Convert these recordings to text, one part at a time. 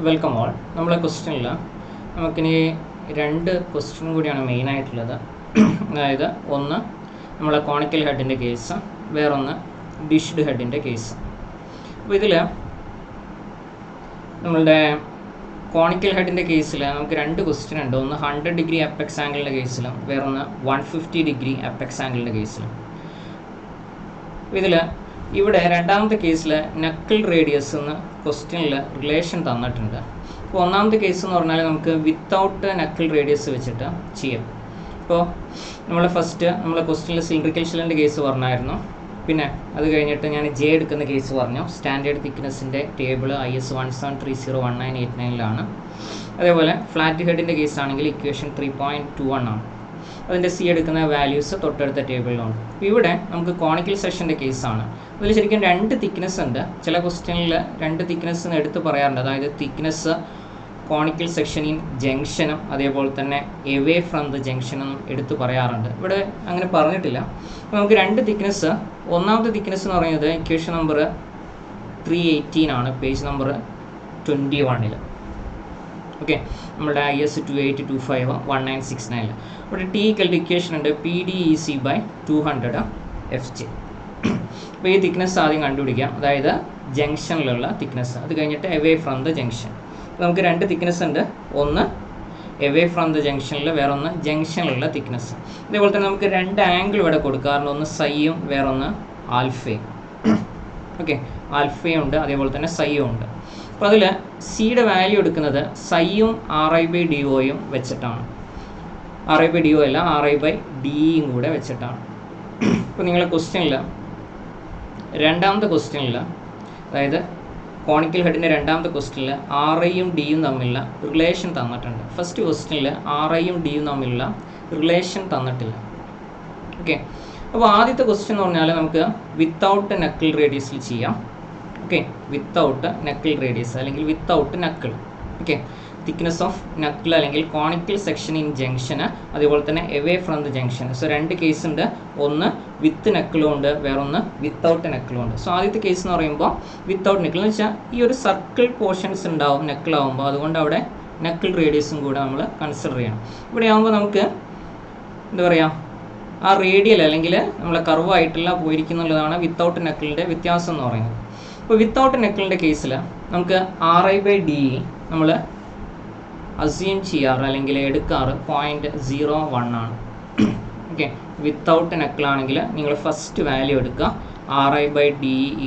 Welcome all. നമ്മളെ ക്വസ്റ്റ്യനിൽ നമുക്കിനി രണ്ട് ക്വസ്റ്റ്യൻ കൂടിയാണ് മെയിനായിട്ടുള്ളത്. അതായത് ഒന്ന് നമ്മളെ കോണിക്കൽ ഹെഡിൻ്റെ കേസ്, വേറൊന്ന് ഡിഷ്ഡ് ഹെഡിൻ്റെ കേസ്. അപ്പോൾ ഇതിൽ നമ്മളുടെ കോണിക്കൽ ഹെഡിൻ്റെ കേസിൽ നമുക്ക് രണ്ട് ക്വസ്റ്റ്യൻ ഉണ്ട്. ഒന്ന് 100 ഡിഗ്രി അപ്പെക്സ് ആംഗിളിൻ്റെ കേസിലും വേറൊന്ന് 150 ഡിഗ്രി അപ്പെക്സ് ആംഗിളിൻ്റെ കേസിലും. ഇതിൽ ഇവിടെ രണ്ടാമത്തെ കേസിൽ നക്കിൾ റേഡിയസ് എന്ന് ക്വസ്റ്റ്യനിൽ റിലേഷൻ തന്നിട്ടുണ്ട്. അപ്പോൾ ഒന്നാമത്തെ കേസ് എന്ന് പറഞ്ഞാൽ നമുക്ക് വിത്തൗട്ട് നക്കിൾ റേഡിയസ് വെച്ചിട്ട് ചെയ്യാം. ഇപ്പോൾ നമ്മൾ ഫസ്റ്റ് നമ്മളെ ക്വസ്റ്റ്യനിൽ സിലിണ്ടറിക്കൽ ഷെല്ലിൻ്റെ കേസ് പറഞ്ഞായിരുന്നു. പിന്നെ അത് കഴിഞ്ഞിട്ട് ഞാൻ ജെ എടുക്കുന്ന കേസ് പറഞ്ഞു. സ്റ്റാൻഡേർഡ് തിക്നെസ്സിൻ്റെ ടേബിൾ IS 17301989 അതേപോലെ ഫ്ലാറ്റ് ഹെഡിൻ്റെ കേസ് ആണെങ്കിൽ ഇക്വേഷൻ 3.21 ആണ്. അതിൻ്റെ സി എടുക്കുന്ന വാല്യൂസ് തൊട്ടടുത്ത ടേബിളിലുണ്ട്. ഇവിടെ നമുക്ക് കോണിക്കൽ സെക്ഷൻ്റെ കേസാണ്. അതിൽ ശരിക്കും രണ്ട് തിക്നെസ് ഉണ്ട്. ചില ക്വസ്റ്റ്യനിൽ രണ്ട് തിക്നെസ് എടുത്ത് പറയാറുണ്ട്. അതായത് തിക്നെസ് കോണിക്കൽ സെക്ഷൻ ഇൻ ജംഗ്ഷനും അതേപോലെ തന്നെ എവേ ഫ്രം ദ ജംഗ്ഷനും എടുത്ത് പറയാറുണ്ട്. ഇവിടെ അങ്ങനെ പറഞ്ഞിട്ടില്ല. അപ്പോൾ നമുക്ക് രണ്ട് തിക്നെസ്, ഒന്നാമത്തെ തിക്നെസ് എന്ന് പറയുന്നത് ഇക്വേഷൻ നമ്പർ 318 ആണ്, പേജ് നമ്പർ 21. ഓക്കെ, നമ്മുടെ IS 28251969. ഇവിടെ ടി ഈക്വൽ ഇക്വേഷൻ ഉണ്ട് PDEC/200 FJ. അപ്പോൾ ഈ തിക്നെസ് ആദ്യം കണ്ടുപിടിക്കാം, അതായത് ജംഗ്ഷനിലുള്ള തിക്നെസ്. അത് കഴിഞ്ഞിട്ട് എവേ ഫ്രം ദ ജംഗ്ഷൻ. നമുക്ക് രണ്ട് തിക്നെസ് ഉണ്ട്, ഒന്ന് എവേ ഫ്രം ദ ജംഗ്ഷനിൽ, വേറൊന്ന് ജംഗ്ഷനിലുള്ള തിക്നെസ്. അതേപോലെ തന്നെ നമുക്ക് രണ്ട് ആംഗിൾ ഇവിടെ കൊടുക്കാറുണ്ട്, ഒന്ന് സൈയും വേറൊന്ന് ആൽഫയും. ഓക്കെ, ആൽഫയും ഉണ്ട്, അതേപോലെ തന്നെ സൈയും ഉണ്ട്. അപ്പോൾ അതിൽ സിയുടെ വാല്യൂ എടുക്കുന്നത് സൈയും RI/DOയും വെച്ചിട്ടാണ്. RI/DO അല്ല, RI/Dയും കൂടെ വെച്ചിട്ടാണ്. ഇപ്പോൾ നിങ്ങളെ ക്വസ്റ്റ്യനിൽ രണ്ടാമത്തെ ക്വസ്റ്റ്യനിൽ, അതായത് കോണിക്കൽ ഹെഡിൻ്റെ രണ്ടാമത്തെ ക്വസ്റ്റ്യനിൽ RIയും Dയും തമ്മിലുള്ള റിലേഷൻ തന്നിട്ടുണ്ട്. ഫസ്റ്റ് ക്വസ്റ്റ്യനിൽ RIയും Dയും തമ്മിലുള്ള റിലേഷൻ തന്നിട്ടില്ല. ഓക്കെ, അപ്പോൾ ആദ്യത്തെ ക്വസ്റ്റ്യൻ എന്ന് പറഞ്ഞാൽ നമുക്ക് വിത്തൗട്ട് നക്കിൾ റേഡിയസിൽ ചെയ്യാം. ഓക്കെ, വിത്തൗട്ട് നക്കിൾ റേഡിയസ് അല്ലെങ്കിൽ without knuckle. Okay, thickness of knuckle അല്ലെങ്കിൽ കോണിക്കൽ സെക്ഷൻ ഇൻ ജംഗ്ഷന്, അതേപോലെ തന്നെ away from the junction. So രണ്ട് കേസ് ഉണ്ട്, ഒന്ന് വിത്ത് നക്കിളും ഉണ്ട്, വേറൊന്ന് വിത്തൗട്ട് നക്കിളും ഉണ്ട്. സോ ആദ്യത്തെ കേസ് എന്ന് പറയുമ്പോൾ വിത്തൗട്ട് നക്കിൾ എന്ന് വെച്ചാൽ ഈ ഒരു സർക്കിൾ പോർഷൻസ് ഉണ്ടാവും നക്കിളാവുമ്പോൾ, അതുകൊണ്ട് അവിടെ നക്കിൾ റേഡിയസും കൂടെ നമ്മൾ കൺസിഡർ ചെയ്യണം. ഇവിടെ ആകുമ്പോൾ നമുക്ക് എന്താ പറയുക, ആ റേഡിയൽ അല്ലെങ്കിൽ നമ്മളെ കർവായിട്ടല്ല പോയിരിക്കുന്നുള്ളതാണ് വിത്തൗട്ട് നക്കിളിൻ്റെ വ്യത്യാസം എന്ന് പറയുന്നത്. ഇപ്പോൾ വിത്തൗട്ട് നക്കിളിൻ്റെ കേസിൽ നമുക്ക് RI/D നമ്മൾ അസ്യൂം ചെയ്യാറ് അല്ലെങ്കിൽ എടുക്കാറ് 0.01 ആണ്. ഓക്കെ, വിത്തൗട്ട് നക്കിളാണെങ്കിൽ നിങ്ങൾ ഫസ്റ്റ് വാല്യൂ എടുക്കുക, RI/D =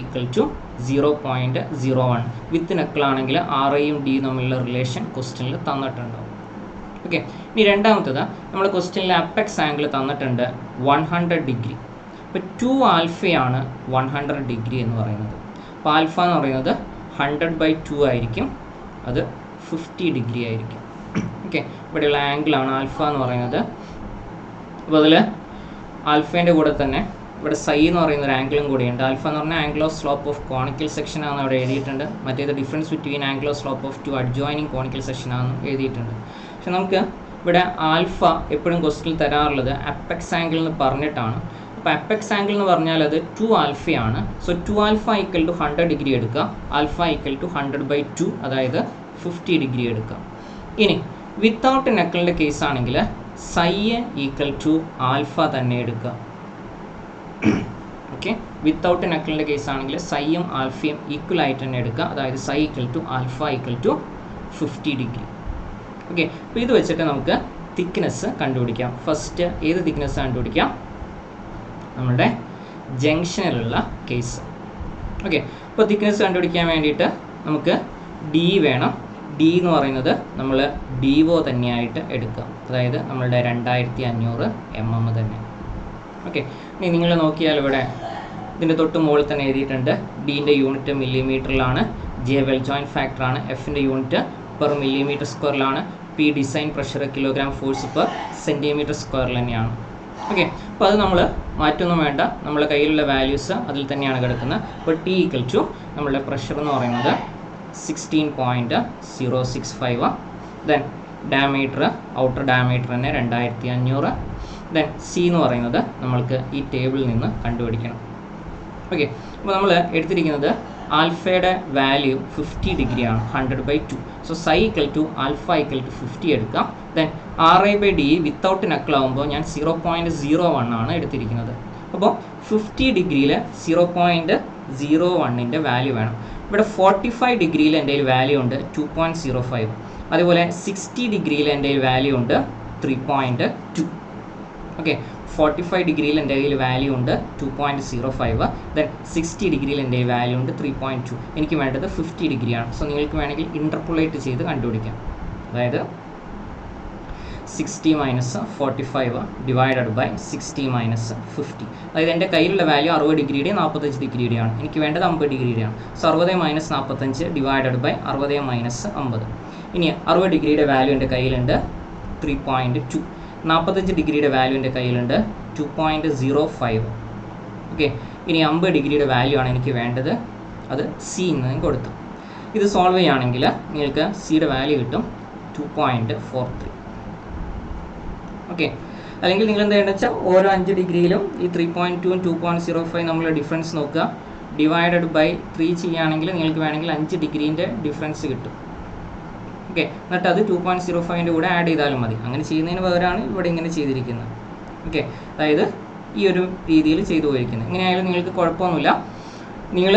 0.01. വിത്ത് നക്കിളാണെങ്കിൽ RIയും D തമ്മിലുള്ള റിലേഷൻ ക്വസ്റ്റ്യനിൽ തന്നിട്ടുണ്ടാവും. ഓക്കെ, ഇനി രണ്ടാമത്തേത് നമ്മൾ ക്വസ്റ്റ്യനിൽ അപ്പെക്സ് ആംഗിൾ തന്നിട്ടുണ്ട് 100 ഡിഗ്രി. അപ്പോൾ 2 ആൽഫയാണ് 100 ഡിഗ്രി എന്ന് പറയുന്നത്. അപ്പോൾ ആൽഫ എന്ന് പറയുന്നത് 100/2 ആയിരിക്കും, അത് 50 ഡിഗ്രി ആയിരിക്കും. ഓക്കെ, ഇവിടെയുള്ള ആംഗിളാണ് ആൽഫ എന്ന് പറയുന്നത്. അപ്പോൾ അതിൽ ആൽഫേൻ്റെ കൂടെ തന്നെ ഇവിടെ സൈ എന്ന് പറയുന്ന ഒരു ആംഗിളും കൂടിയുണ്ട്. ആൽഫ എന്ന് പറഞ്ഞാൽ angle of slope of conical section ആണെന്ന് അവിടെ എഴുതിയിട്ടുണ്ട്. മറ്റേത് difference between angle of slope of 2 adjoining conical section ആണെന്ന് എഴുതിയിട്ടുണ്ട്. പക്ഷെ നമുക്ക് ഇവിടെ ആൽഫ എപ്പോഴും ക്വസ്റ്റ്യനിൽ തരാറുള്ളത് അപ്പെക്സ് ആംഗിൾ എന്ന് പറഞ്ഞിട്ടാണ്. അപ്പോൾ അപ്പെക്സ് ആംഗിൾ എന്ന് പറഞ്ഞാൽ അത് 2 ആൽഫയാണ്. സോ 2 ആൽഫ = 100 ഡിഗ്രി എടുക്കുക, ആൽഫ = 100/2, അതായത് 50 ഡിഗ്രി എടുക്കുക. ഇനി വിത്തൗട്ട് നക്കിളിൻ്റെ കേസ് ആണെങ്കിൽ സൈ = ആൽഫ തന്നെ എടുക്കുക. ഓക്കെ, വിത്തൗട്ട് നക്കിളിൻ്റെ കേസ് ആണെങ്കിൽ സൈയും ആൽഫയും ഈക്വൽ ആയിട്ട് തന്നെ എടുക്കുക, അതായത് സൈ = ആൽഫ = 50 ഡിഗ്രി. ഓക്കെ, അപ്പോൾ ഇത് വെച്ചിട്ട് നമുക്ക് തിക്നെസ് കണ്ടുപിടിക്കാം. ഫസ്റ്റ് ഏത് തിക്നെസ് കണ്ടുപിടിക്കാം? നമ്മുടെ ജംഗ്ഷനിലുള്ള കേസ്. ഓക്കെ, അപ്പോൾ തിക്നെസ് കണ്ടുപിടിക്കാൻ വേണ്ടിയിട്ട് നമുക്ക് D വേണം. D എന്ന് പറയുന്നത് നമ്മൾ DO തന്നെയായിട്ട് എടുക്കുക, അതായത് നമ്മളുടെ 2500 mm തന്നെ. ഓക്കെ, ഇനി നിങ്ങൾ നോക്കിയാൽ ഇവിടെ ഇതിൻ്റെ തൊട്ട് മുകളിൽ തന്നെ എഴുതിയിട്ടുണ്ട്. Dൻ്റെ യൂണിറ്റ് മില്ലിമീറ്ററിലാണ്, J വെൽ ജോയിൻറ്റ് ഫാക്ടറാണ്, Fൻ്റെ യൂണിറ്റ് പെർ mm²ലാണ്, P design pressure kilogram force per cm² തന്നെയാണ്. ഓക്കെ, അപ്പോൾ അത് നമ്മൾ മാറ്റൊന്നും വേണ്ട, നമ്മളെ കയ്യിലുള്ള വാല്യൂസ് അതിൽ തന്നെയാണ് കിടക്കുന്നത്. അപ്പോൾ T = നമ്മളുടെ പ്രഷർ എന്ന് പറയുന്നത് 16.065. ദെൻ ഡയമീറ്റർ, ഔട്ടർ ഡയമീറ്റർ തന്നെ 2500. ദെൻ സി എന്ന് പറയുന്നത് നമ്മൾക്ക് ഈ ടേബിളിൽ നിന്ന് കണ്ടുപിടിക്കണം. ഓക്കെ, അപ്പോൾ നമ്മൾ എടുത്തിരിക്കുന്നത് ആൽഫയുടെ വാല്യൂ 50 ഡിഗ്രിയാണ് 100/2. So psi equal to alpha equal to 50 എടുക്കാം. ദെൻ RI/DE വിത്തൗട്ട് നക്കിളാവുമ്പോൾ ഞാൻ 0.01 ആണ് എടുത്തിരിക്കുന്നത്. അപ്പോൾ 50 ഡിഗ്രിയിൽ 0.01ൻ്റെ വാല്യൂ വേണം. ഇവിടെ 45 ഡിഗ്രിയിൽ എൻ്റെ കയ്യിൽ വാല്യൂ ഉണ്ട് 2.05. അതുപോലെ 60 ഡിഗ്രിയിൽ എൻ്റെ കയ്യിൽ വാല്യൂ ഉണ്ട് 3.2. ഓക്കെ, 45 ഡിഗ്രിയിൽ എൻ്റെ കയ്യിൽ വാല്യൂ ഉണ്ട് 2.05. ദെൻ 60 ഡിഗ്രിയിൽ എൻ്റെ കയ്യിൽ വാല്യൂ ഉണ്ട് 3.2. എനിക്ക് വേണ്ടത് 50 ഡിഗ്രിയാണ്. സോ നിങ്ങൾക്ക് വേണമെങ്കിൽ ഇൻ്റർപോളേറ്റ് ചെയ്ത് കണ്ടുപിടിക്കാം. അതായത് 60 മൈനസ് 45 ഡിവൈഡഡ് ബൈ 60 മൈനസ് 50. അതായത് എൻ്റെ കയ്യിലുള്ള വാല്യൂ 60 ഡിഗ്രിയുടെയും 45 ഡിഗ്രിയുടെയാണ്. എനിക്ക് വേണ്ടത് 50 ഡിഗ്രിയുടെയാണ്. So 60 minus 45 divided by 60 minus 50. ഇനി 60 ഡിഗ്രിയുടെ വാല്യൂ എൻ്റെ കയ്യിലുണ്ട് 3.2. 45 ഡിഗ്രിയുടെ വാല്യൂ എൻ്റെ കയ്യിലുണ്ട് 2.05. ഓക്കെ, ഇനി 50 ഡിഗ്രിയുടെ വാല്യൂ ആണ് എനിക്ക് വേണ്ടത്. അത് സി എന്ന് കൊടുത്തു. ഇത് സോൾവ് ചെയ്യുകയാണെങ്കിൽ നിങ്ങൾക്ക് സിയുടെ വാല്യൂ കിട്ടും 2.43. ഓക്കെ, അല്ലെങ്കിൽ നിങ്ങൾ എന്താ വെച്ചാൽ ഓരോ 5 ഡിഗ്രിയിലും ഈ 3.2 2.05 നമ്മൾ ഡിഫറൻസ് നോക്കുക. ഡിവൈഡഡ് ബൈ 3 ചെയ്യുകയാണെങ്കിൽ നിങ്ങൾക്ക് വേണമെങ്കിൽ 5 ഡിഗ്രീൻ്റെ ഡിഫറൻസ് കിട്ടും. ഓക്കെ, എന്നിട്ട് അത് 2.05ൻ്റെ കൂടെ ആഡ് ചെയ്താലും മതി. അങ്ങനെ ചെയ്യുന്നതിന് പകരമാണ് ഇവിടെ ഇങ്ങനെ ചെയ്തിരിക്കുന്നത്. ഓക്കെ, അതായത് ഈ ഒരു രീതിയിൽ ചെയ്തു പോയിരിക്കുന്നത്. ഇങ്ങനെയായാലും നിങ്ങൾക്ക് കുഴപ്പമൊന്നുമില്ല. നിങ്ങൾ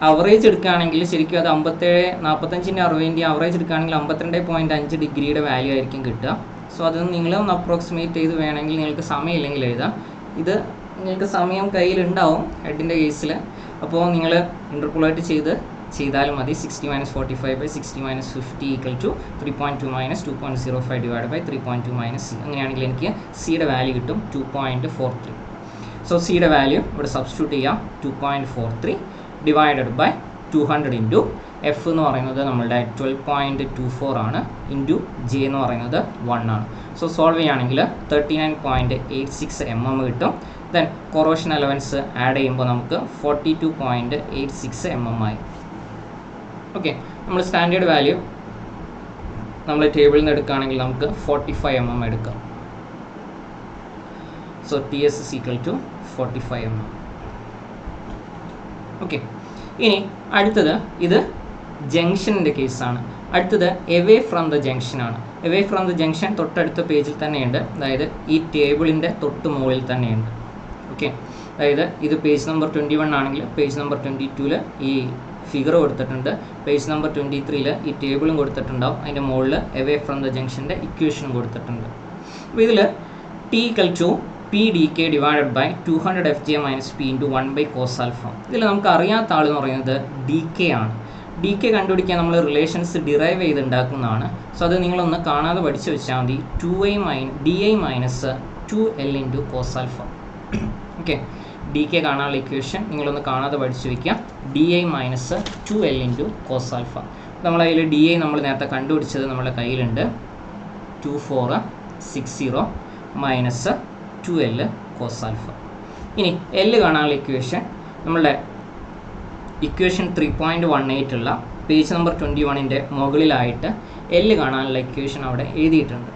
അവറേജ് എടുക്കുകയാണെങ്കിൽ ശരിക്കും അത് 45ൻ്റെ 60ൻ്റെ അവറേജ് എടുക്കുകയാണെങ്കിൽ 52.5 ഡിഗ്രിയുടെ വാല്യൂ ആയിരിക്കും കിട്ടുക. സോ അത് നിങ്ങളൊന്ന് അപ്രോക്സിമേറ്റ് ചെയ്ത് വേണമെങ്കിൽ നിങ്ങൾക്ക് സമയമില്ലെങ്കിൽ എഴുതാം. ഇത് നിങ്ങൾക്ക് സമയം കയ്യിലുണ്ടാവും ഹെഡിൻ്റെ കേസിൽ. അപ്പോൾ നിങ്ങൾ ഇൻ്റർപോളേറ്റ് ചെയ്താലും മതി. 60 minus 45 by 60 minus 50 equal to 3.2 minus 2.05 divide by 3.2 minus C. അങ്ങനെയാണെങ്കിൽ എനിക്ക് സിയുടെ വാല്യൂ കിട്ടും 2.43. സോ സിയുടെ വാല്യൂ ഇവിടെ സബ്സ്റ്റിറ്റ്യൂട്ട് ചെയ്യാം. 2.43 ഡിവൈഡഡ് ബൈ 200 ഇൻറ്റു എഫ് എന്ന് പറയുന്നത് നമ്മളുടെ 12.24 ആണ്, ഇൻറ്റു ജെ എന്ന് പറയുന്നത് 1 ആണ്. സോ സോൾവ് ചെയ്യുകയാണെങ്കിൽ 39.86 mm കിട്ടും. ദെൻ കൊറോഷൻ അലവൻസ് ആഡ് ചെയ്യുമ്പോൾ നമുക്ക് 42.86 mm ആയി. ഓക്കെ, നമ്മൾ സ്റ്റാൻഡേർഡ് വാല്യൂ നമ്മൾ ടേബിളിൽ നിന്ന് എടുക്കുകയാണെങ്കിൽ നമുക്ക് 45 mm എടുക്കാം. So TS is equal to 45 mm. Okay, ഇനി അടുത്തത് ഇത് ജംഗ്ഷൻ്റെ കേസാണ്. അടുത്തത് എവേ ഫ്രം ദ ജംഗ്ഷൻ ആണ്. എവേ ഫ്രം ദ ജംഗ്ഷൻ തൊട്ടടുത്ത പേജിൽ തന്നെയുണ്ട്. അതായത് ഈ ടേബിളിൻ്റെ തൊട്ട് മുകളിൽ തന്നെയുണ്ട്. ഓക്കെ, അതായത് ഇത് പേജ് നമ്പർ 21 ആണെങ്കിൽ പേജ് നമ്പർ 22 ഈ ഫിഗർ കൊടുത്തിട്ടുണ്ട്. പേജ് നമ്പർ 23 ഈ ടേബിളും കൊടുത്തിട്ടുണ്ടാവും. അതിൻ്റെ മുകളിൽ എവേ ഫ്രം ദ ജംഗ്ഷൻ്റെ ഇക്വേഷനും കൊടുത്തിട്ടുണ്ട്. അപ്പോൾ ഇതിൽ T equal to PDK divided by 200 FJ minus P into 1 cos alpha. ഇതിൽ നമുക്ക് അറിയാത്ത ആൾ എന്ന് പറയുന്നത് DK ആണ്. DK കണ്ടുപിടിക്കാൻ നമ്മൾ റിലേഷൻസ് ഡിറൈവ് ചെയ്തുണ്ടാക്കുന്നതാണ്. സോ അത് നിങ്ങളൊന്ന് കാണാതെ പഠിച്ചു വെച്ചാൽ മതി. DI minus 2L into cos alpha. Okay, DK കാണാനുള്ള ഇക്വേഷൻ നിങ്ങളൊന്ന് കാണാതെ പഠിച്ചു വയ്ക്കുക. DI minus 2L into cos alpha. നമ്മളതിൽ DI നമ്മൾ നേരത്തെ കണ്ടുപിടിച്ചത് നമ്മുടെ കയ്യിലുണ്ട് 2460 മൈനസ് 2L cos alpha. ഇനി L കാണാനുള്ള ഇക്വേഷൻ നമ്മളുടെ ഇക്വേഷൻ 3.18 ഉള്ള പേജ് നമ്പർ 21ൻ്റെ മുകളിലായിട്ട് L കാണാനുള്ള ഇക്വേഷൻ അവിടെ എഴുതിയിട്ടുണ്ട്.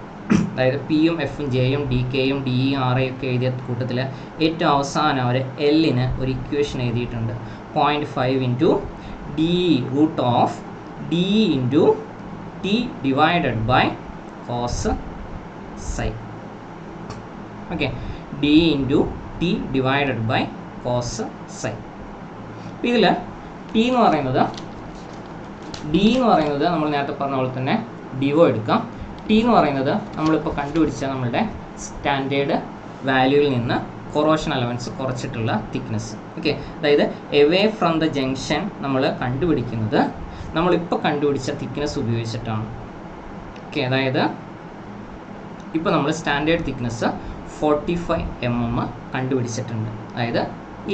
അതായത് പിയും എഫും ജെയും DKയും DEയും RIയും ഒക്കെ എഴുതിയ കൂട്ടത്തിൽ ഏറ്റവും അവസാനം അവർ Lന് ഒരു ഇക്വേഷൻ എഴുതിയിട്ടുണ്ട്. 0.5 into DE root of DE into T divided by cos psi. Okay, DE into T divided by cos psi. ഇതിൽ D എന്ന് പറയുന്നത് നമ്മൾ നേരത്തെ പറഞ്ഞ പോലെ തന്നെ ഡിവോ എടുക്കാം. T എന്ന് പറയുന്നത് നമ്മളിപ്പോൾ കണ്ടുപിടിച്ച നമ്മളുടെ സ്റ്റാൻഡേർഡ് വാല്യൂവിൽ നിന്ന് കൊറോഷൻ അലവൻസ് കുറച്ചിട്ടുള്ള തിക്നെസ്. ഓക്കെ, അതായത് എവേ ഫ്രം ദ ജംഗ്ഷൻ നമ്മൾ കണ്ടുപിടിക്കുന്നത് നമ്മളിപ്പോൾ കണ്ടുപിടിച്ച തിക്നെസ് ഉപയോഗിച്ചിട്ടാണ്. ഓക്കെ, അതായത് ഇപ്പോൾ നമ്മൾ സ്റ്റാൻഡേർഡ് തിക്നെസ് 45 mm കണ്ടുപിടിച്ചിട്ടുണ്ട്. അതായത്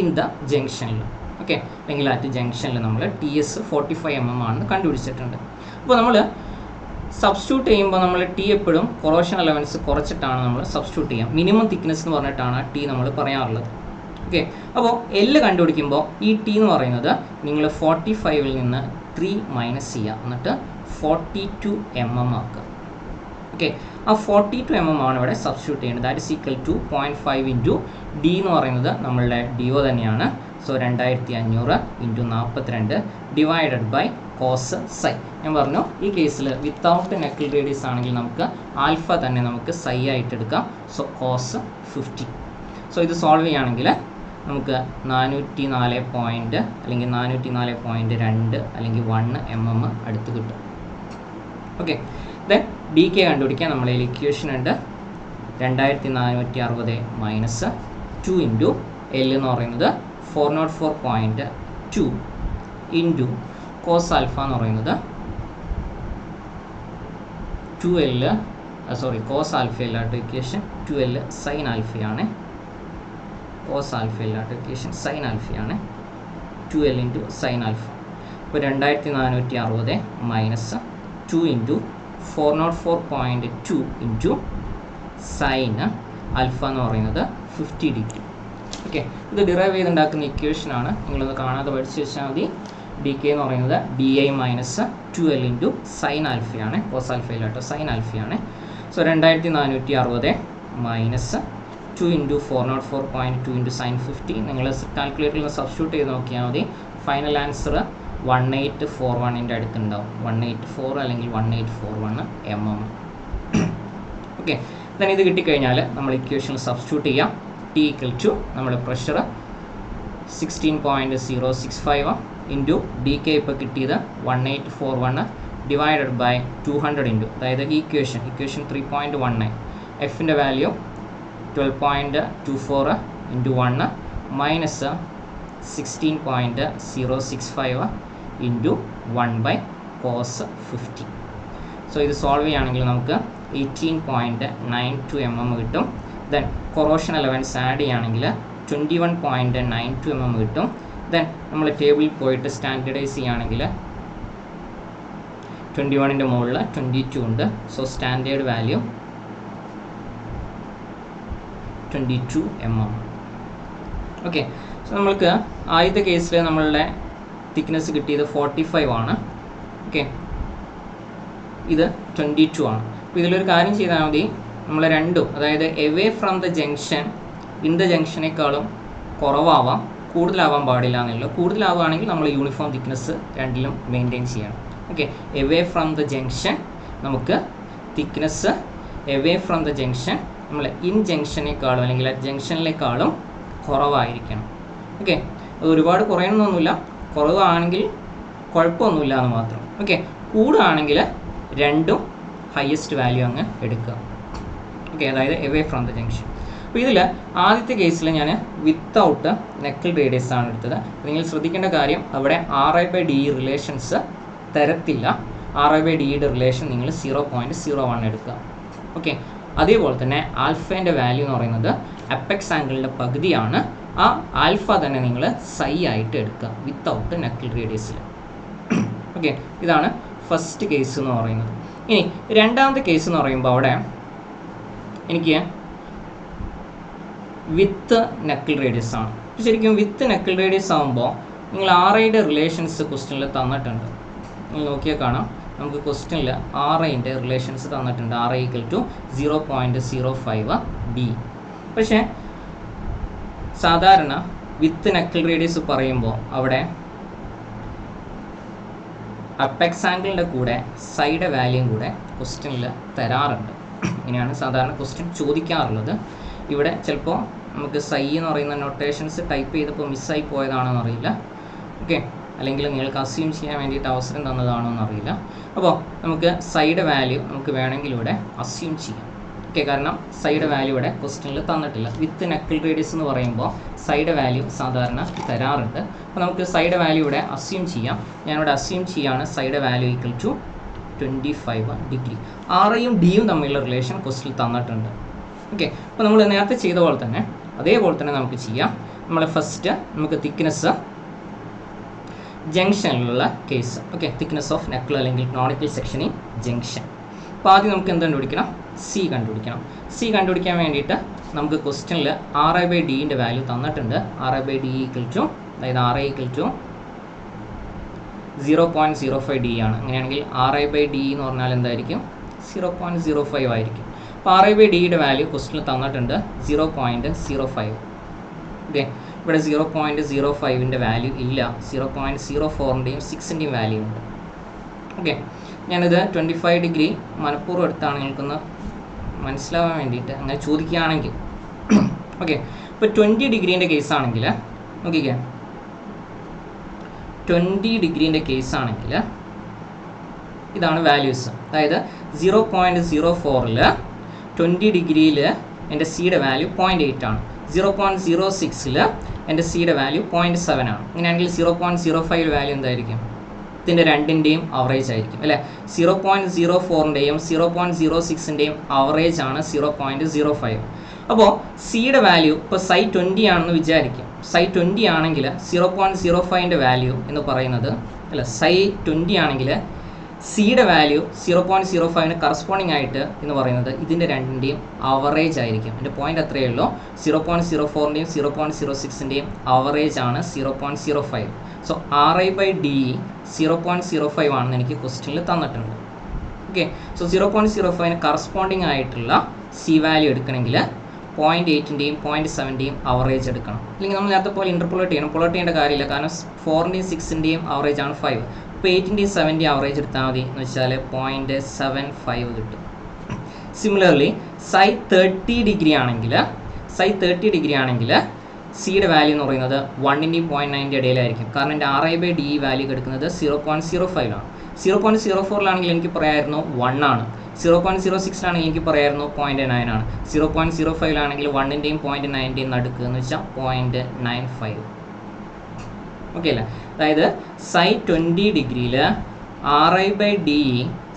ഇൻ ദ ജംഗ്ഷനിൽ. ഓക്കെ, അല്ലെങ്കിൽ അറ്റ് ജംഗ്ഷനിൽ നമ്മൾ TS 45 mm ആണെന്ന് കണ്ടുപിടിച്ചിട്ടുണ്ട്. അപ്പോൾ നമ്മൾ സബ്സ്റ്റിറ്റ്യൂട്ട് ചെയ്യുമ്പോൾ നമ്മൾ T എപ്പോഴും കൊറോഷൻ അലവൻസ് കുറച്ചിട്ടാണ് നമ്മൾ സബ്സ്റ്റിറ്റ്യൂട്ട് ചെയ്യുക. മിനിമം തിക്നെസ് എന്ന് പറഞ്ഞിട്ടാണ് T നമ്മൾ പറയാറുള്ളത്. ഓക്കെ, അപ്പോൾ L കണ്ടുപിടിക്കുമ്പോൾ ഈ T എന്ന് പറയുന്നത് നിങ്ങൾ 45ൽ നിന്ന് 3 മൈനസ് ചെയ്യുക, എന്നിട്ട് 42 mm ആക്കുക. ഓക്കെ, ആ 42 mm ആണ് ഇവിടെ സബ്സ്റ്റിറ്റ്യൂട്ട് ചെയ്യുന്നത്. That is equal to 0.5 into D എന്ന് പറയുന്നത് നമ്മളുടെ DO തന്നെയാണ്. So 2500 into 42 divided by cos psi. ഞാൻ പറഞ്ഞു ഈ കേസിൽ വിത്തൗട്ട് നെക്കിൾ റേഡിയസ് ആണെങ്കിൽ നമുക്ക് ആൽഫ തന്നെ നമുക്ക് സൈ ആയിട്ട് എടുക്കാം. So cos 50. സോ ഇത് സോൾവ് ചെയ്യുകയാണെങ്കിൽ നമുക്ക് 404 അല്ലെങ്കിൽ 404.2 അല്ലെങ്കിൽ 1 mm അടുത്ത് കിട്ടും. ഓക്കെ, ദെൻ ഡി കെ കണ്ടുപിടിക്കാൻ നമ്മളെ ഇക്വേഷൻ ഉണ്ട് 2460 മൈനസ് 2 ഇൻറ്റു എൽ എന്ന് പറയുന്നത് 404.2 ഇൻറ്റു കോസ് ആൽഫ എന്ന് പറയുന്നത് 2L കോസ് ആൽഫ അല്ലാത്ത ഇക്വേഷൻ 2L സൈൻ ആൽഫയാണ്. കോസ് ആൽഫ അല്ലാത്ത ഇക്വേഷൻ സൈൻ ആൽഫയാണ്. 2L into sine alpha. ഇപ്പോൾ 2460 minus 2 into 404.2 into sine alpha എന്ന് പറയുന്നത് 50 ഡിഗ്രി. ഓക്കെ, ഇത് ഡിറൈവ് ചെയ്തുണ്ടാക്കുന്ന ഇക്വേഷനാണ്. നിങ്ങളത് കാണാതെ പഠിച്ചു വെച്ചാൽ മതി. ഡി കെ എന്ന് പറയുന്നത് DI minus 2L into sine ആൽഫയാണ്. കോസ് ആൽഫയിലാട്ടോ സൈൻ ആൽഫയാണ്. So 2460 minus 2 into 404.2 into sine 50. നിങ്ങൾ കാൽക്കുലേറ്ററിൽ നിന്ന് സബ്സ്റ്റിറ്റ്യൂട്ട് ചെയ്ത് നോക്കിയാൽ മതി. Final answer 1841 അടുത്തുണ്ടാവും. 184 അല്ലെങ്കിൽ 1841 mm. ഓക്കെ, ദെൻ ഇത് കിട്ടിക്കഴിഞ്ഞാൽ നമ്മൾ ഇക്വേഷനിൽ സബ്സ്റ്റിറ്റ്യൂട്ട് ചെയ്യാം. T ഈക്വൽ ടു നമ്മുടെ പ്രഷർ 16.065 ഇൻറ്റു ഡി കെ ഇപ്പോൾ കിട്ടിയത് 1841 ഡിവൈഡഡ് ബൈ 200 ഇൻറ്റു, അതായത് ഇക്വേഷൻ 3.19 എഫിൻ്റെ value 12.24 into 1 minus 16.065 into 1 by cos 50. So ഇത് സോൾവ് ചെയ്യുകയാണെങ്കിൽ നമുക്ക് 18.92 mm കിട്ടും. ദെൻ കൊറോഷൻ അലവൻസ് ആഡ് ചെയ്യുകയാണെങ്കിൽ 21.92 mm കിട്ടും. ദെൻ നമ്മൾ ടേബിളിൽ പോയിട്ട് സ്റ്റാൻഡേർഡൈസ് ചെയ്യുകയാണെങ്കിൽ 21ൻ്റെ മുകളിൽ 22 ഉണ്ട്. So standard value 22 mm. Okay, so നമ്മൾക്ക് ആദ്യത്തെ കേസിൽ നമ്മളുടെ തിക്നെസ് കിട്ടിയത് 45 ആണ്. ഓക്കെ, ഇത് 22 ആണ്. അപ്പോൾ ഇതിലൊരു കാര്യം ചെയ്താൽ മതി, നമ്മൾ രണ്ടും, അതായത് away from the junction in the ജംഗ്ഷനേക്കാളും കുറവാവാം, കൂടുതലാവാൻ പാടില്ല എന്നുള്ളൂ. കൂടുതലാവുകയാണെങ്കിൽ നമ്മൾ യൂണിഫോം തിക്നെസ് രണ്ടിലും മെയിൻറ്റെയിൻ ചെയ്യണം. Okay, away from the junction നമുക്ക് thickness away from the junction നമ്മൾ ഇൻ ജംഗ്ഷനേക്കാളും അല്ലെങ്കിൽ ജംഗ്ഷനിലേക്കാളും കുറവായിരിക്കണം. ഓക്കെ, അത് ഒരുപാട് കുറയണമെന്നൊന്നുമില്ല, കുറവാണെങ്കിൽ കുഴപ്പമൊന്നുമില്ല എന്ന് മാത്രം. ഓക്കെ, കൂടുകയാണെങ്കിൽ രണ്ടും ഹയസ്റ്റ് വാല്യൂ അങ്ങ് എടുക്കുക. ഓക്കെ, അതായത് എവേ ഫ്രം ദ ജംഗ്ഷൻ. അപ്പോൾ ഇതിൽ ആദ്യത്തെ കേസിൽ ഞാൻ വിത്തൗട്ട് നെക്കിൾ റേഡിയസ് ആണ് എടുത്തത്. നിങ്ങൾ ശ്രദ്ധിക്കേണ്ട കാര്യം, അവിടെ RI/D റിലേഷൻസ് തരത്തില്ല. RI/Dയുടെ റിലേഷൻ നിങ്ങൾ 0.01 എടുക്കുക. ഓക്കെ, അതേപോലെ തന്നെ ആൽഫേൻ്റെ വാല്യൂ എന്ന് പറയുന്നത് അപ്പെക്സ് ആംഗിളിൻ്റെ പകുതിയാണ്. ആ ആൽഫ തന്നെ നിങ്ങൾ സൈ ആയിട്ട് എടുക്കുക വിത്തൗട്ട് നെക്കിൾ റേഡിയസിൽ. ഓക്കെ, ഇതാണ് ഫസ്റ്റ് കേസ് എന്ന് പറയുന്നത്. ഇനി രണ്ടാമത്തെ കേസ് എന്ന് പറയുമ്പോൾ അവിടെ എനിക്ക് വിത്ത് നെക്കിൾ റേഡിയസ് ആണ്. ശരിക്കും വിത്ത് നെക്കിൾ റേഡിയസ് ആകുമ്പോൾ നിങ്ങൾ RIയുടെ റിലേഷൻസ് ക്വസ്റ്റ്യനിൽ തന്നിട്ടുണ്ട്. നിങ്ങൾ നോക്കിയാൽ കാണാം, നമുക്ക് ക്വസ്റ്റ്യനിൽ RIൻ്റെ റിലേഷൻസ് തന്നിട്ടുണ്ട്. RI equal to 0.05 D. പക്ഷേ സാധാരണ വിത്ത് നെക്കിൾ റേഡിയസ് പറയുമ്പോൾ അവിടെ അപ്പെക്സ് ആംഗിളിൻ്റെ കൂടെ സൈഡ് വാല്യൂം കൂടെ ക്വസ്റ്റ്യനിൽ തരാറുണ്ട്. ഇങ്ങനെയാണ് സാധാരണ ക്വസ്റ്റ്യൻ ചോദിക്കാറുള്ളത്. ഇവിടെ ചിലപ്പോൾ നമുക്ക് സൈ എന്ന് പറയുന്ന നൊട്ടേഷൻസ് ടൈപ്പ് ചെയ്തപ്പോൾ മിസ്സായി പോയതാണോ അറിയില്ല. ഓക്കെ, അല്ലെങ്കിൽ നിങ്ങൾക്ക് അസ്യൂം ചെയ്യാൻ വേണ്ടിയിട്ട് അവസരം തന്നതാണോ എന്നറിയില്ല. അപ്പോൾ നമുക്ക് സൈഡ് വാല്യൂ നമുക്ക് വേണമെങ്കിൽ ഇവിടെ അസ്യൂം ചെയ്യാം. ഓക്കെ, കാരണം സൈഡ് വാല്യൂ ഇവിടെ ക്വസ്റ്റ്യനിൽ തന്നിട്ടില്ല. വിത്ത് നെക്കിൾ റേഡിയസ് എന്ന് പറയുമ്പോൾ സൈഡ് വാല്യൂ സാധാരണ തരാറുണ്ട്. അപ്പോൾ നമുക്ക് സൈഡ് വാല്യൂ ഇവിടെ അസ്യൂം ചെയ്യാം. ഞാനിവിടെ അസ്യൂം ചെയ്യാണ് side value equal to 25 degree. RIയും Dയും തമ്മിലുള്ള റിലേഷൻ ക്വസ്റ്റ്യനിൽ തന്നിട്ടുണ്ട്. ഓക്കെ, അപ്പോൾ നമ്മൾ നേരത്തെ ചെയ്ത പോലെ തന്നെ അതേപോലെ തന്നെ നമുക്ക് ചെയ്യാം. നമ്മൾ ഫസ്റ്റ് നമുക്ക് തിക്നെസ് ജംഗ്ഷനിലുള്ള case. Okay, thickness of knuckle അല്ലെങ്കിൽ നോണിക്കൽ സെക്ഷൻ ഇൻ ജംഗ്ഷൻ. അപ്പോൾ ആദ്യം നമുക്ക് എന്ത് കണ്ടുപിടിക്കണം? സി കണ്ടുപിടിക്കണം. സി കണ്ടുപിടിക്കാൻ വേണ്ടിയിട്ട് നമുക്ക് ക്വസ്റ്റ്യനിൽ RI/Dൻ്റെ വാല്യൂ തന്നിട്ടുണ്ട്. RI/D ഈക്വൽ ടു, അതായത് RI ഈക്വൽ ടു 0.05 D ആണ്. അങ്ങനെയാണെങ്കിൽ RI/D എന്ന് പറഞ്ഞാൽ എന്തായിരിക്കും? 0.05 ആയിരിക്കും. അപ്പോൾ RI/Dയുടെ വാല്യൂ ക്വസ്റ്റ്യനിൽ തന്നിട്ടുണ്ട് 0.05. ഓക്കെ, ഇവിടെ 0.05 വാല്യൂ ഇല്ല, 0.04 6 വാല്യൂ ഉണ്ട്. ഓക്കെ, ഞാനിത് 25 ഡിഗ്രി മനഃപൂർവ്വം എടുത്താണ് നിങ്ങൾക്കൊന്ന് മനസ്സിലാവാൻ വേണ്ടിയിട്ട്, അങ്ങനെ ചോദിക്കുകയാണെങ്കിൽ. ഓക്കെ, ഇപ്പോൾ 20 ഡിഗ്രീൻ്റെ കേസാണെങ്കിൽ നോക്കിക്കേ, 20 ഡിഗ്രീൻ്റെ കേസാണെങ്കിൽ ഇതാണ് വാല്യൂസ്. അതായത് 0.04 20 ഡിഗ്രിയിൽ എൻ്റെ സിയുടെ വാല്യൂ 0.8 ആണ്, 0.06 എൻ്റെ സിയുടെ വാല്യൂ 0.7 ആണ്. അങ്ങനെയാണെങ്കിൽ 0.05 വാല്യൂ എന്തായിരിക്കും? ഇതിൻ്റെ രണ്ടിൻ്റെയും അവറേജ് ആയിരിക്കും അല്ലേ. 0.04 0.06 അവറേജ് ആണ് 0.05. അപ്പോൾ സിയുടെ വാല്യൂ ഇപ്പോൾ സൈ 20 ആണെന്ന് വിചാരിക്കും. സൈ 20 ആണെങ്കിൽ 0.05 വാല്യൂ എന്ന് പറയുന്നത് അല്ല, സൈ 20 ആണെങ്കിൽ സിയുടെ വാല്യൂ 0.05 കറസ്പോണ്ടിങ് ആയിട്ട് എന്ന് പറയുന്നത് ഇതിൻ്റെ രണ്ടിൻ്റെയും അവറേജ് ആയിരിക്കും. എൻ്റെ പോയിന്റ് അത്രയേ ഉള്ളൂ. 0.04 0.06 അവറേജ് ആണ് 0.05. സോ RI/DE 0.05 ആണെന്ന് എനിക്ക് ക്വസ്റ്റ്യനിൽ തന്നിട്ടുണ്ട്. ഓക്കെ, സോ 0.05 കറസ്പോണ്ടിങ് ആയിട്ടുള്ള സി വാല്യൂ എടുക്കണമെങ്കിൽ 0.8 0.7 അവറേജ് എടുക്കണം. അല്ലെങ്കിൽ നമ്മൾ നേരത്തെ പോലെ ഇൻ്റർപോളേറ്റ് ചെയ്യണം. പൊളേറ്റ് ചെയ്യേണ്ട കാര്യമില്ല, കാരണം 4 6 അവറേജ് ആണ് 5. അപ്പോൾ 8 7 അവറേജ് എടുത്താൽ മതി എന്ന് വെച്ചാൽ 0.75 കിട്ടും. സിമിലർലി സൈ 30 ഡിഗ്രി ആണെങ്കിൽ സിയുടെ വാല്യൂ എന്ന് പറയുന്നത് 1 0.9 ഇടയിലായിരിക്കും. കാരണം എൻ്റെ RI/DE വാല്യൂ എടുക്കുന്നത് 0.05 ആണ്. 0.04 എനിക്ക് പറയാമായിരുന്നു 1 ആണ്. 0.06 എനിക്ക് പറയായിരുന്നു 0.9 ആണ്. 0.05 1 0.9 നടുക്ക് എന്ന് വെച്ചാൽ 0.95. ഓക്കെ അല്ലേ. അതായത് സൈ 20 ഡിഗ്രിയിൽ RI/DE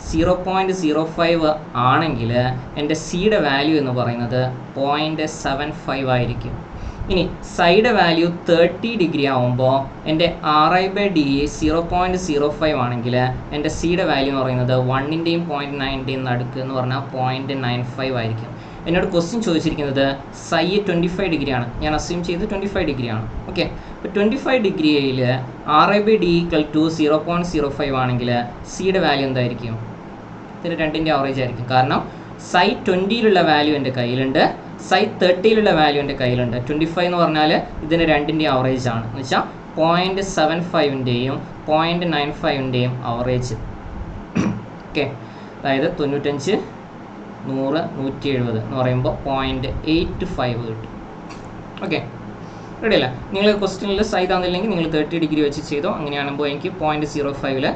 0.05 ആണെങ്കിൽ എൻ്റെ സിയുടെ വാല്യൂ എന്ന് പറയുന്നത് 0.75 ആയിരിക്കും. ഇനി സൈഡ് വാല്യൂ 30 ഡിഗ്രി ആവുമ്പോൾ എൻ്റെ RI/DE 0.05 ആണെങ്കിൽ എൻ്റെ സിയുടെ വാല്യൂ എന്ന് പറയുന്നത് 1 0.9 നടുക്ക് എന്ന് പറഞ്ഞാൽ 0.95 ആയിരിക്കും. എന്നോട് ക്വസ്റ്റ്യൻ ചോദിച്ചിരിക്കുന്നത് സൈ 25 ഡിഗ്രി ആണ്, ഞാൻ അസ്യൂം ചെയ്ത് 25 ഡിഗ്രി ആണ്. ഓക്കെ, അപ്പോൾ 25 ഡിഗ്രിയിൽ RI/DE = 0.05 ആണെങ്കിൽ സിയുടെ വാല്യൂ എന്തായിരിക്കും? ഇതിൻ്റെ രണ്ടിൻ്റെ അവറേജ് ആയിരിക്കും. കാരണം സൈ 20 വാല്യൂ എൻ്റെ കയ്യിലുണ്ട്, സൈ 30 വാല്യൂ എൻ്റെ കയ്യിലുണ്ട്. 25 എന്ന് പറഞ്ഞാൽ ഇതിൻ്റെ രണ്ടിൻ്റെ അവറേജ് ആണ് എന്ന് വെച്ചാൽ 0.75 0.95 അവറേജ്. ഓക്കെ, അതായത് 95 100 170 എന്ന് പറയുമ്പോൾ 0.85 കിട്ടും. ഓക്കെ, റെഡി അല്ല? നിങ്ങൾ ക്വസ്റ്റ്യനിൽ സൈ തന്നില്ലെങ്കിൽ നിങ്ങൾ 30 ഡിഗ്രി വെച്ച് ചെയ്തോ. അങ്ങനെയാകുമ്പോൾ എനിക്ക് 0.05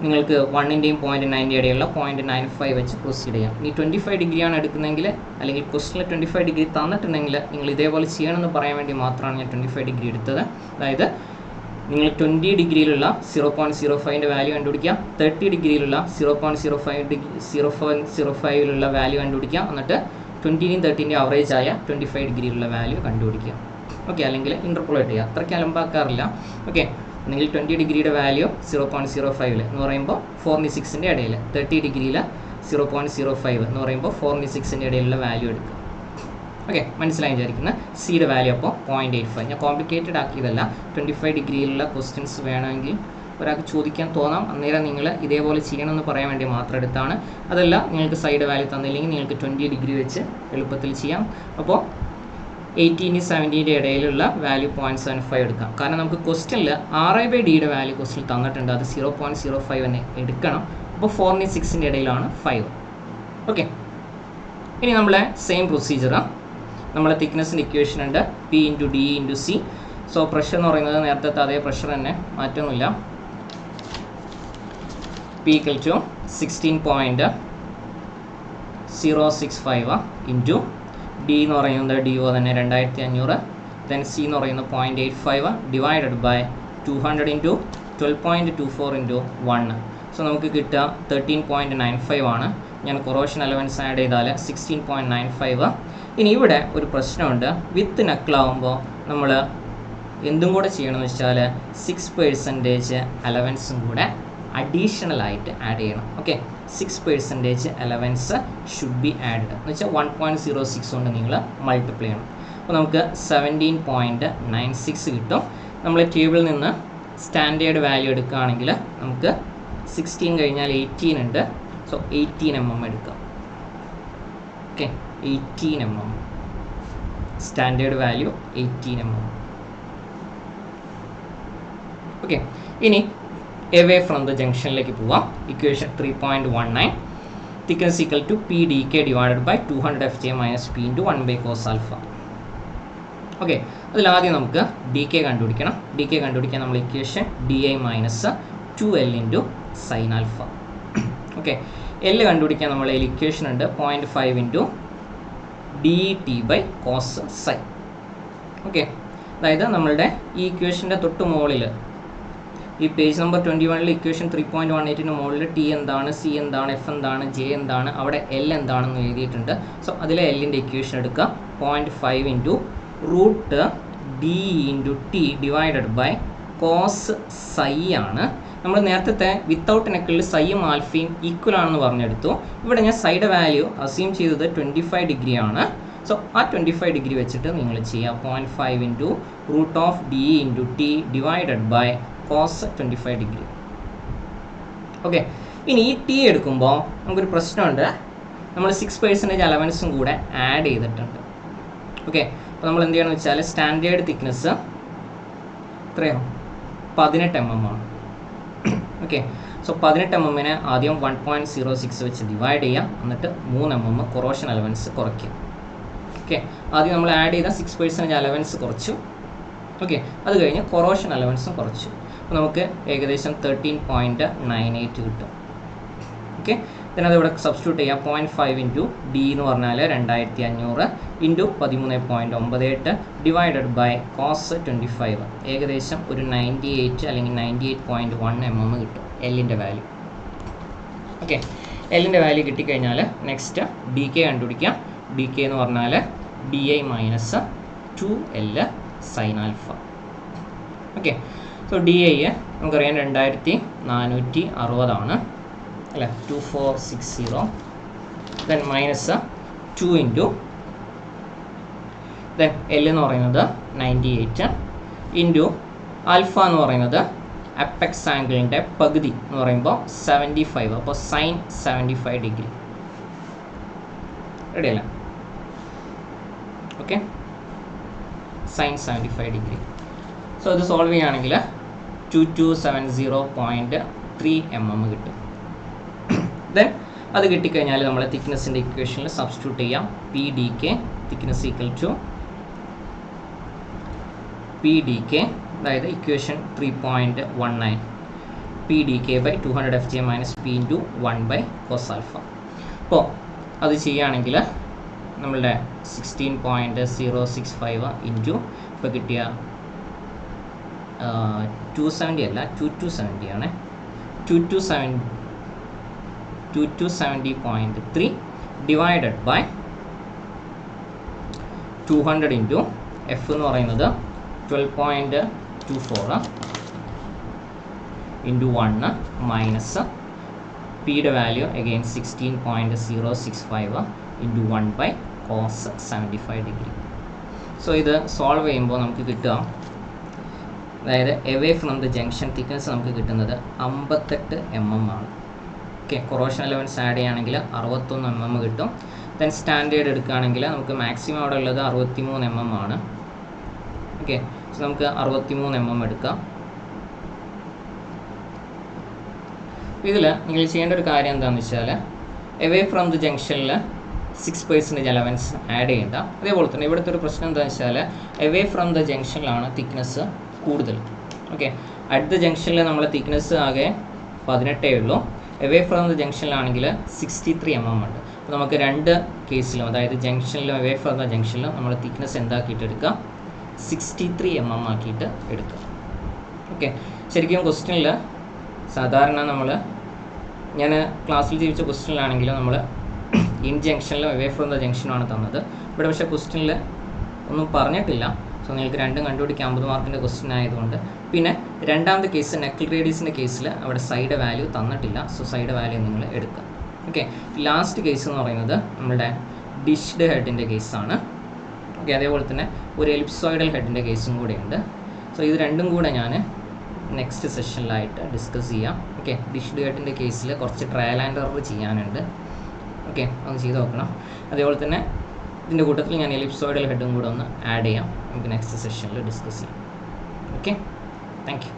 നിങ്ങൾക്ക് 1 0.9 ഇടയുള്ള 0.95 വെച്ച് പ്രൊസീഡ് ചെയ്യാം. ഇനി 25 ഡിഗ്രിയാണ് എടുക്കുന്നതെങ്കിൽ, അല്ലെങ്കിൽ ക്വസ്റ്റ്യനിൽ 25 ഡിഗ്രി തന്നിട്ടുണ്ടെങ്കിൽ നിങ്ങൾ ഇതേപോലെ ചെയ്യണമെന്ന് പറയാൻ വേണ്ടി മാത്രമാണ് ഞാൻ 25 ഡിഗ്രി എടുത്തത്. അതായത് നിങ്ങൾ 20 ഡിഗ്രിയിലുള്ള 0.05 വാല്യൂ കണ്ടുപിടിക്കുക, 30 ഡിഗ്രിയിലുള്ള 0.05 വാല്യൂ കണ്ടുപിടിക്കുക, എന്നിട്ട് 20 30 അവറേജ് ആയ 25 ഡിഗ്രിയിലുള്ള വാല്യൂ കണ്ടുപിടിക്കുക. ഓക്കെ, അല്ലെങ്കിൽ ഇൻ്റർപോളേറ്റ് ചെയ്യുക. അത്രയ്ക്ക് അലമ്പാക്കാറില്ല. ഓക്കെ, അല്ലെങ്കിൽ 20 ഡിഗ്രിയുടെ വാല്യൂ 0.05 എന്ന് പറയുമ്പോൾ 4 6 ഇടയിൽ, 30 ഡിഗ്രിയിൽ 0.05 എന്ന് പറയുമ്പോൾ 4 6 ഇടയിലുള്ള വാല്യൂ എടുക്കുക. ഓക്കെ, മനസ്സിലായി വിചാരിക്കുന്നത്. സിയുടെ വാല്യൂ അപ്പോൾ 0.85. ഞാൻ കോംപ്ലിക്കേറ്റഡ് ആക്കിയതല്ല. 25 ഡിഗ്രിയിലുള്ള ക്വസ്റ്റ്യൻസ് വേണമെങ്കിൽ ഒരാൾക്ക് ചോദിക്കാൻ തോന്നാം, അന്നേരം നിങ്ങൾ ഇതേപോലെ ചെയ്യണമെന്ന് പറയാൻ വേണ്ടി മാത്രം എടുത്താണ്. അതല്ല, നിങ്ങൾക്ക് സൈഡ് വാല്യൂ തന്നില്ലെങ്കിൽ നിങ്ങൾക്ക് 20 ഡിഗ്രി വെച്ച് എളുപ്പത്തിൽ ചെയ്യാം. അപ്പോൾ 18 70 ഇടയിലുള്ള വാല്യൂ 0.75 എടുക്കാം. കാരണം നമുക്ക് ക്വസ്റ്റ്യനിൽ RI/DE വാല്യൂ ക്വസ്റ്റ്യൻ തന്നിട്ടുണ്ട്, അത് 0.05 തന്നെ എടുക്കണം. അപ്പോൾ 4 6 ഇടയിലാണ് 5. ഓക്കെ, ഇനി നമ്മളെ സെയിം പ്രൊസീജിയറാണ്. നമ്മളെ തിക്നെസ്സിൻ്റെ ഇക്വേഷൻ ഉണ്ട്, P × D × C. So pressure എന്ന് പറയുന്നത് നേരത്തെ അതേ പ്രഷർ തന്നെ, മാറ്റമൊന്നുമില്ല. P = 16.065 ഇൻറ്റു D എന്ന് പറയുന്നത് DO തന്നെ 2500, ദെൻ C എന്ന് പറയുന്നത് 0.85 ഡിവൈഡഡ് ബൈ 200 × 12.24 × 1. സോ നമുക്ക് കിട്ടുക 13.95 ആണ്. ഞാൻ കൊറോഷൻ അലവൻസ് ആഡ് ചെയ്താൽ 16.95. ഇനി ഇവിടെ ഒരു പ്രശ്നമുണ്ട്. വിത്ത് നക്കിളാവുമ്പോൾ നമ്മൾ എന്തും കൂടെ ചെയ്യണമെന്ന് വെച്ചാൽ 6% അലവൻസും കൂടെ അഡീഷണൽ ആയിട്ട് ആഡ് ചെയ്യണം. Okay, 6% allowance should be added എന്ന് വെച്ചാൽ 1.06 കൊണ്ട് നിങ്ങൾ മൾട്ടിപ്ലൈ ചെയ്യണം. അപ്പോൾ നമുക്ക് 17.96 കിട്ടും. നമ്മൾ ടേബിളിൽ നിന്ന് സ്റ്റാൻഡേർഡ് വാല്യൂ എടുക്കുകയാണെങ്കിൽ നമുക്ക് 16 കഴിഞ്ഞാൽ 18 ഉണ്ട്. സോ 18 mm എടുക്കാം. Okay, 18 mm standard value 18 mm. Okay, ഇനി എവേ ഫ്രം ദ ജംഗ്ഷനിലേക്ക് പോവാം. Equation 3.19 thickness equal to p dk divided by 200 fj minus p into 1 by cos alpha. Okay, അതിലാദ്യം നമുക്ക് ഡി കെ കണ്ടുപിടിക്കണം. ഡി കെ കണ്ടുപിടിക്കാൻ നമ്മൾ equation D I minus 2l into sine alpha. Okay, L കണ്ടുപിടിക്കാൻ നമ്മൾ equation ഉണ്ട് 0.5 into D T by cos psi. Okay, അതായത് നമ്മളുടെ ഈ ഇക്വേഷൻ്റെ തൊട്ട് മുകളിൽ ഈ പേജ് നമ്പർ 21 ഇക്വേഷൻ 3.18 മുകളിൽ ടി എന്താണ്, സി എന്താണ്, എഫ് എന്താണ്, ജെ എന്താണ്, അവിടെ എൽ എന്താണെന്ന് എഴുതിയിട്ടുണ്ട്. സോ അതിലെ എല്ലിൻ്റെ ഇക്വേഷൻ എടുക്കുക. 0.5 into root D into T divided by cos psi ആണ്. നമ്മൾ നേരത്തെ വിത്തൗട്ട് നെക്കിളിൽ സൈയും ആൽഫയും ഈക്വൽ ആണെന്ന് പറഞ്ഞെടുത്തു. ഇവിടെ ഞാൻ സൈഡ് വാല്യൂ അസ്യൂം ചെയ്തത് 25 ഡിഗ്രി ആണ്. സോ ആ 25 ഡിഗ്രി വെച്ചിട്ട് നിങ്ങൾ ചെയ്യുക. 0.5 into root of D into T divided by cos 25 degree. Okay, ഇനി ഈ ടി എടുക്കുമ്പോൾ നമുക്കൊരു പ്രശ്നമുണ്ട്. നമ്മൾ 6% അലവൻസും കൂടെ ആഡ് ചെയ്തിട്ടുണ്ട്. ഓക്കെ, അപ്പോൾ നമ്മൾ എന്ത് ചെയ്യണമെന്ന് വെച്ചാൽ സ്റ്റാൻഡേർഡ് തിക്നെസ് എത്രയാണ്? 18 mm ആണ്. ഓക്കെ, സോ 18 mm ആദ്യം 1.06 വെച്ച് ഡിവൈഡ് ചെയ്യാം. എന്നിട്ട് 3 mm കൊറോഷൻ അലവൻസ് കുറയ്ക്കും. ഓക്കെ, ആദ്യം നമ്മൾ ആഡ് ചെയ്ത 6% അലവൻസ് കുറച്ചു. ഓക്കെ, അത് കഴിഞ്ഞ് കൊറോഷൻ അലവൻസും കുറച്ചു. അപ്പോൾ നമുക്ക് ഏകദേശം 13.98 കിട്ടും. ഓക്കെ, then അത് ഇവിടെ സബ്സ്റ്റിറ്റ്യൂട്ട് ചെയ്യാം. 0.5 ഇൻറ്റു ഡി എന്ന് പറഞ്ഞാൽ 2500 ഇൻറ്റു 13.98 ഡിവൈഡഡ് ബൈ കോസ് 25 ഏകദേശം ഒരു 98 അല്ലെങ്കിൽ 98.1 mm കിട്ടും എല്ലിൻ്റെ വാല്യൂ. ഓക്കെ, എല്ലിൻ്റെ വാല്യൂ കിട്ടിക്കഴിഞ്ഞാൽ നെക്സ്റ്റ് ഡി കെ കണ്ടുപിടിക്കാം. ഡി കെ എന്ന് പറഞ്ഞാൽ D I minus 2l sign alpha. Okay, so D I നമുക്കറിയാം 2460 ആണ് അല്ലേ, 2460. Then minus 2 into then L എന്ന് പറയുന്നത് 98 ഇൻറ്റു ആൽഫ എന്ന് പറയുന്നത് അപ്പെക്സ് ആംഗിളിൻ്റെ പകുതി എന്ന് പറയുമ്പോൾ 75. അപ്പോൾ സൈൻ 75 ഡിഗ്രി. റെഡിയല്ല? Okay, sine 75 degree. സോ ഇത് സോൾവ് ചെയ്യുകയാണെങ്കിൽ 2270.3 mm കിട്ടും. ദെൻ അത് കിട്ടിക്കഴിഞ്ഞാൽ നമ്മൾ തിക്നെസ്സിൻ്റെ ഇക്വേഷനിൽ സബ്സ്റ്റിറ്റ്യൂട്ട് ചെയ്യാം. P D K thickness equal to P D K, അതായത് equation 3.19 P D K by 200 F J minus P into 1 by cos alpha. അപ്പോൾ അത് ചെയ്യുകയാണെങ്കിൽ നമ്മളുടെ 16.065 ഇൻറ്റു ഇപ്പോൾ കിട്ടിയ 270 അല്ല 2270 ആണ്. 2270.3 ഡിവൈഡഡ് ബൈ 200 ഇൻറ്റു എഫ് എന്ന് പറയുന്നത് 12.24 ഇൻറ്റു 1 മൈനസ് പിയുടെ value again 16.065 into 1 by cos 75 degree. So ഇത് സോൾവ് ചെയ്യുമ്പോൾ നമുക്ക് കിട്ടുക, അതായത് away from the junction thickness നമുക്ക് കിട്ടുന്നത് 58 mm ആണ്. ഓക്കെ, കൊറോഷൻ അലവൻസ് ആഡ് ചെയ്യുകയാണെങ്കിൽ 61 mm കിട്ടും. ദെൻ സ്റ്റാൻഡേർഡ് എടുക്കുകയാണെങ്കിൽ നമുക്ക് മാക്സിമം അവിടെ ഉള്ളത് 63 mm ആണ്. ഓക്കെ, സോ നമുക്ക് 63 mm എടുക്കാം. ഇതിൽ നിങ്ങൾ ചെയ്യേണ്ട ഒരു കാര്യം എന്താണെന്ന് വെച്ചാൽ എവേ ഫ്രം ദ ജംഗ്ഷനിൽ 6% അലവൻസ് ആഡ് ചെയ്യേണ്ട. അതേപോലെ തന്നെ ഇവിടുത്തെ ഒരു പ്രശ്നം എന്താണെന്ന് വെച്ചാൽ എവേ ഫ്രം ദ ജംഗ്ഷനിലാണ് തിക്നെസ് കൂടുതൽ. ഓക്കെ, അറ്റ് ദ ജംഗ്ഷനിൽ നമ്മൾ തിക്നെസ് ആകെ 18 ഉള്ളൂ. എവേ ഫ്രം ദ ജംഗ്ഷനിലാണെങ്കിൽ 63 mm ഉണ്ട്. അപ്പോൾ നമുക്ക് രണ്ട് കേസിലും, അതായത് ജംഗ്ഷനിലും എവേ ഫ്രം ദ ജംഗ്ഷനിലും നമ്മൾ തിക്നെസ് എന്താക്കിയിട്ട് എടുക്കുക, 63 mm ആക്കിയിട്ട് എടുക്കുക. ഓക്കെ, ശരിക്കും ക്വസ്റ്റ്യനിൽ സാധാരണ ഞാൻ ക്ലാസ്സിൽ ജീവിച്ച ക്വസ്റ്റ്യനിലാണെങ്കിലും നമ്മൾ ഇൻ ജംഗ്ഷനിലും എവേ ഫ്രം ദ ജംഗ്ഷനുമാണ് തന്നത്. ഇവിടെ പക്ഷേ ക്വസ്റ്റ്യനിൽ ഒന്നും പറഞ്ഞിട്ടില്ല. സോ നിങ്ങൾക്ക് രണ്ടും കണ്ടുപിടിക്കാൻ 50 മാർക്കിൻ്റെ ക്വസ്റ്റ്യൻ ആയതുകൊണ്ട്. പിന്നെ രണ്ടാമത്തെ കേസ് നെക്കിൾ റേഡിയസിൻ്റെ കേസിൽ അവിടെ സൈഡ് വാല്യൂ തന്നിട്ടില്ല. സോ സൈഡ് വാല്യൂ നിങ്ങൾ എടുക്കുക. ഓക്കെ, ലാസ്റ്റ് കേസ് എന്ന് പറയുന്നത് നമ്മളുടെ ഡിഷ്ഡ് ഹെഡിൻ്റെ കേസാണ്. ഓക്കെ, അതേപോലെ തന്നെ ഒരു എലിപ്സോയിഡൽ ഹെഡിൻ്റെ കേസും കൂടെയുണ്ട്. സോ ഇത് രണ്ടും കൂടെ ഞാൻ നെക്സ്റ്റ് സെഷനിലായിട്ട് ഡിസ്കസ് ചെയ്യാം. ഓക്കെ, ഡിഷ്ഡ് ഹെഡിൻ്റെ കേസിൽ കുറച്ച് ട്രയൽ ആൻഡ് എറർ ചെയ്യാനുണ്ട്. ഓക്കെ, ഒന്ന് ചെയ്ത് നോക്കണം. അതേപോലെ തന്നെ ഇതിൻ്റെ കൂട്ടത്തിൽ ഞാൻ എലിപ്സോയിഡൽ ഹെഡും കൂടെ ഒന്ന് ആഡ് ചെയ്യാം. നമുക്ക് നെക്സ്റ്റ് സെഷനിൽ ഡിസ്കസ് ചെയ്യാം. Okay, thank you.